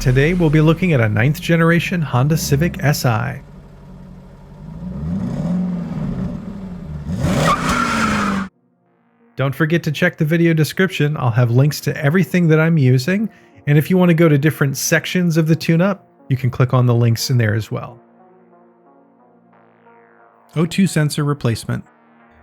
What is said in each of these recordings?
Today we'll be looking at a 9th generation Honda Civic Si. Don't forget to check the video description. I'll have links to everything that I'm using, and if you want to go to different sections of the tune-up, you can click on the links in there as well. O2 sensor replacement.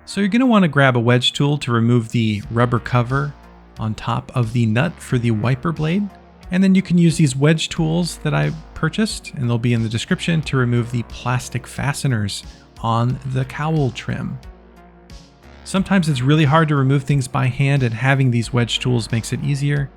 So you're going to want to grab a wedge tool to remove the rubber cover on top of the nut for the wiper blade. And then you can use these wedge tools that I purchased, and they'll be in the description, to remove the plastic fasteners on the cowl trim. Sometimes it's really hard to remove things by hand, and having these wedge tools makes it easier.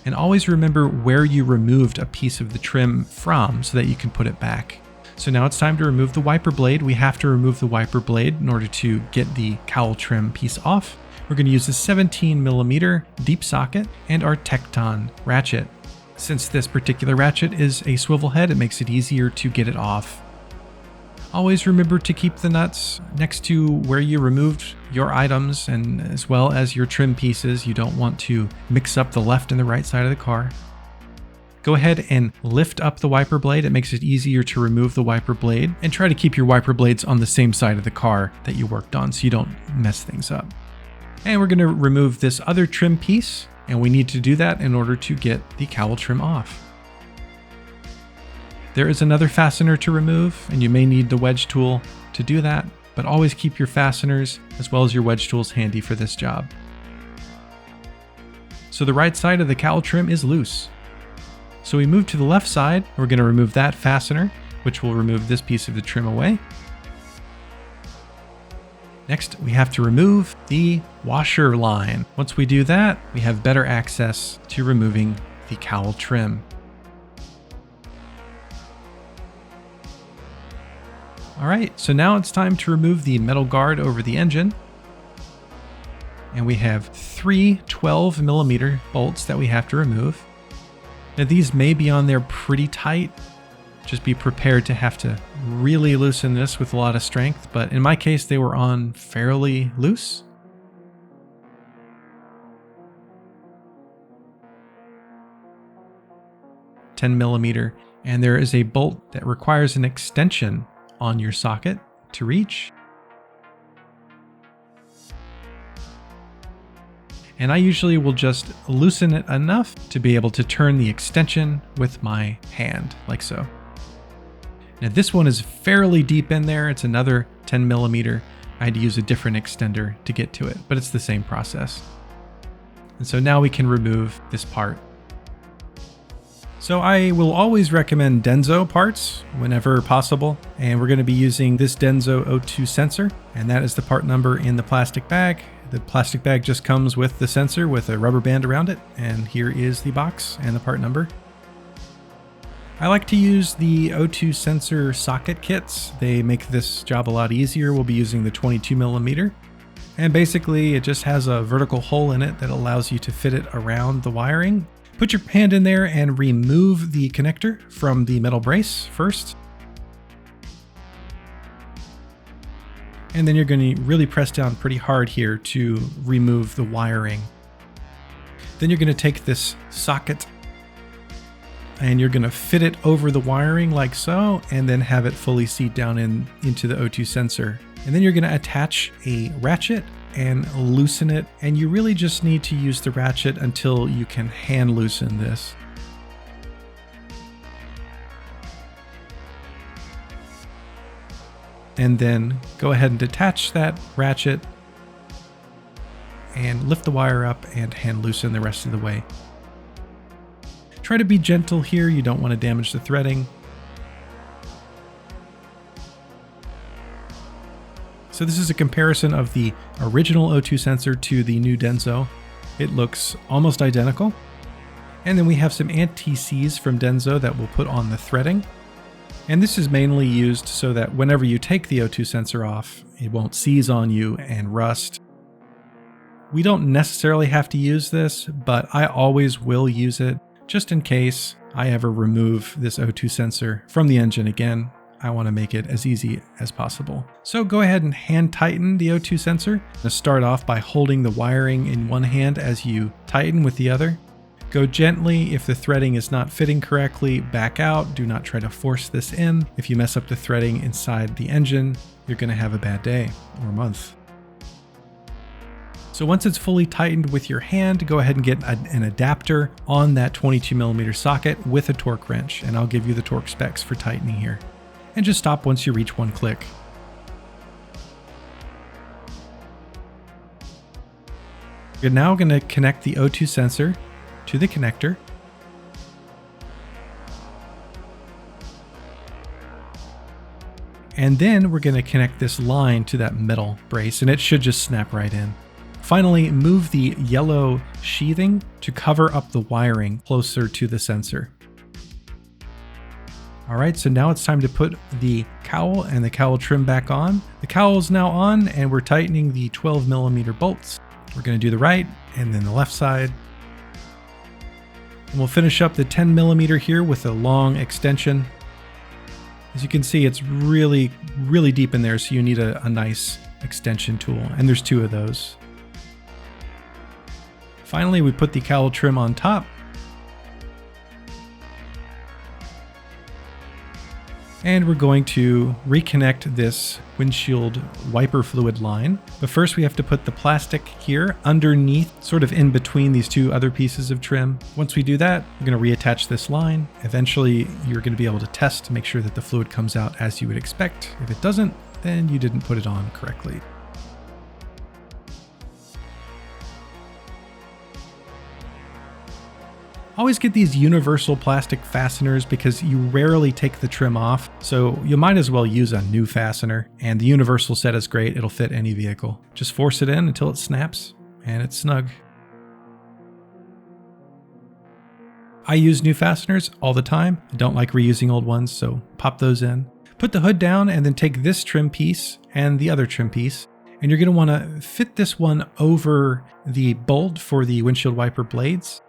And always remember where you removed a piece of the trim from so that you can put it back. So now it's time to remove the wiper blade. We have to remove the wiper blade in order to get the cowl trim piece off. We're going to use a 17mm deep socket and our Tecton ratchet. Since this particular ratchet is a swivel head, it makes it easier to get it off. Always remember to keep the nuts next to where you removed your items, and as well as your trim pieces. You don't want to mix up the left and the right side of the car. Go ahead and lift up the wiper blade. It makes it easier to remove the wiper blade, and try to keep your wiper blades on the same side of the car that you worked on so you don't mess things up. And we're going to remove this other trim piece, and we need to do that in order to get the cowl trim off. There is another fastener to remove, and you may need the wedge tool to do that, but always keep your fasteners as well as your wedge tools handy for this job. So the right side of the cowl trim is loose. So we move to the left side. We're going to remove that fastener, which will remove this piece of the trim away. Next, we have to remove the washer line. Once we do that, we have better access to removing the cowl trim. All right, so now it's time to remove the metal guard over the engine. And we have 3 12mm bolts that we have to remove. Now these may be on there pretty tight. Just be prepared to have to really loosen this with a lot of strength, but in my case they were on fairly loose. $10mm, and there is a bolt that requires an extension on your socket to reach. And I usually will just loosen it enough to be able to turn the extension with my hand, like so. Now this one is fairly deep in there. It's another 10mm. I had to use a different extender to get to it, but it's the same process. And so now we can remove this part. So I will always recommend Denso parts whenever possible, and we're going to be using this Denso O2 sensor, and that is the part number in the plastic bag. The plastic bag just comes with the sensor with a rubber band around it, and here is the box and the part number. I like to use the O2 sensor socket kits. They make this job a lot easier. We'll be using the 22mm, and basically it just has a vertical hole in it that allows you to fit it around the wiring. Put your hand in there and remove the connector from the metal brace first. And then you're going to really press down pretty hard here to remove the wiring. Then you're going to take this socket and you're going to fit it over the wiring like so, and then have it fully seat down into the O2 sensor. And then you're going to attach a ratchet and loosen it, and you really just need to use the ratchet until you can hand loosen this. And then go ahead and detach that ratchet and lift the wire up and hand loosen the rest of the way. Try to be gentle here, you don't want to damage the threading. So this is a comparison of the original O2 sensor to the new Denso. It looks almost identical. And then we have some anti-seize from Denso that we'll put on the threading. And this is mainly used so that whenever you take the O2 sensor off, it won't seize on you and rust. We don't necessarily have to use this, but I always will use it just in case I ever remove this O2 sensor from the engine again. I want to make it as easy as possible. So go ahead and hand tighten the O2 sensor. Start off by holding the wiring in one hand as you tighten with the other. Go gently. If the threading is not fitting correctly, back out. Do not try to force this in. If you mess up the threading inside the engine, you're going to have a bad day or month. So once it's fully tightened with your hand, go ahead and get an adapter on that 22mm socket with a torque wrench, and I'll give you the torque specs for tightening here. And just stop once you reach one click. You're now going to connect the O2 sensor to the connector. And then we're going to connect this line to that metal brace, and it should just snap right in. Finally, move the yellow sheathing to cover up the wiring closer to the sensor. All right, so now it's time to put the cowl and the cowl trim back on. The cowl is now on, and we're tightening the 12mm bolts. We're going to do the right and then the left side. And we'll finish up the 10mm here with a long extension. As you can see, it's really, really deep in there, so you need a nice extension tool, and there's 2 of those. Finally, we put the cowl trim on top. And we're going to reconnect this windshield wiper fluid line. But first we have to put the plastic here underneath, sort of in between these 2 other pieces of trim. Once we do that, we're going to reattach this line. Eventually, you're going to be able to test to make sure that the fluid comes out as you would expect. If it doesn't, then you didn't put it on correctly. Always get these universal plastic fasteners because you rarely take the trim off, so you might as well use a new fastener. And the universal set is great, it'll fit any vehicle. Just force it in until it snaps, and it's snug. I use new fasteners all the time. I don't like reusing old ones, so pop those in. Put the hood down and then take this trim piece and the other trim piece, and you're going to want to fit this one over the bolt for the windshield wiper blades.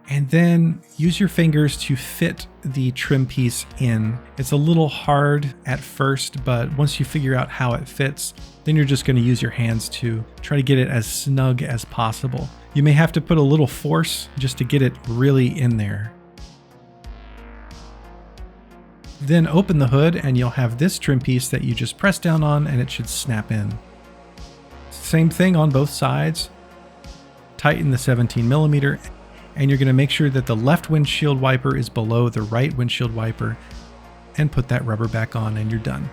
And then use your fingers to fit the trim piece in. It's a little hard at first, but once you figure out how it fits, then you're just going to use your hands to try to get it as snug as possible. You may have to put a little force just to get it really in there. Then open the hood and you'll have this trim piece that you just press down on, and it should snap in. Same thing on both sides. Tighten the 17mm. And you're going to make sure that the left windshield wiper is below the right windshield wiper, and put that rubber back on, and you're done.